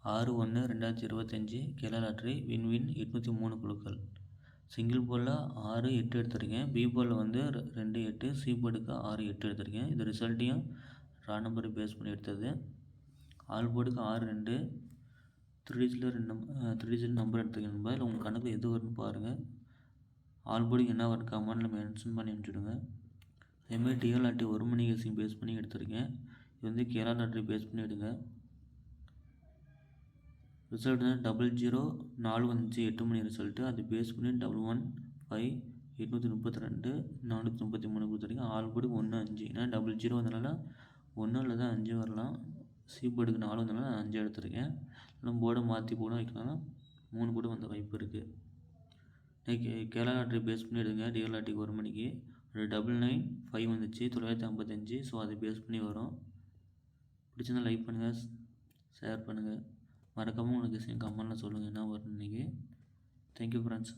6/1/2025 Kerala lottery win 803 குழுக்கள். Single போலில் 6, 8 எடுத்திருக்கேன். பி போலில் வந்து 2, 8, சி போர்டுக்கு 6, 8 எடுத்திருக்கேன். இது ரிசல்ட்டையும் ரா நம்பரை பேஸ் பண்ணி எடுத்தது. ஆல் போர்டுக்கு 6, 2, 3 டிஜிட் நம்பர் எடுத்துருக்கேன். இல்லை உங்கள் கணக்கு எது வரும்னு பாருங்கள். ஆல் போர்டுக்கு என்ன வரும் கமெண்டில் மென்ஷன் பண்ணி அனுப்பிச்சுடுங்க. அதேமாதிரி டிஎல் லாட்ரி 1 மணி கேசிங் பேஸ் பண்ணி எடுத்திருக்கேன். இது வந்து கேரளா லாட்ரி பேஸ் பண்ணி எடுங்க. ரிசல்ட் வந்து 00 4 வந்துச்சு 8 மணி ரிசல்ட்டு. அது பேஸ் பண்ணி 11 5 832 433 கொடுத்துருக்கேன். ஆல் போர்டுக்கு 1 5 ஏன்னா 00 வந்தனால 1 இல்லை தான் 5 வரலாம். சி போர்டுக்கு 4 வந்தனால 5 எடுத்திருக்கேன். இல்லை போர்டை மாற்றி கூட வைக்கலாம். 3 கூட வந்த வாய்ப்பு இருக்குது. கேரளா லாட்ரி பேஸ் பண்ணி எடுங்க. டிஎல் லாட்ரிக்கு 1 மணிக்கு 99 5 வந்துச்சு 955. ஸோ அதை பேஸ் பண்ணி வரும். பிடிச்சிருந்தா லைக் பண்ணுங்கள், ஷேர் பண்ணுங்கள். மறக்காமல் உங்களுக்கு கமெண்ட்டில் சொல்லுங்கள் என்ன வரும்னு இன்றைக்கி. Thank you friends.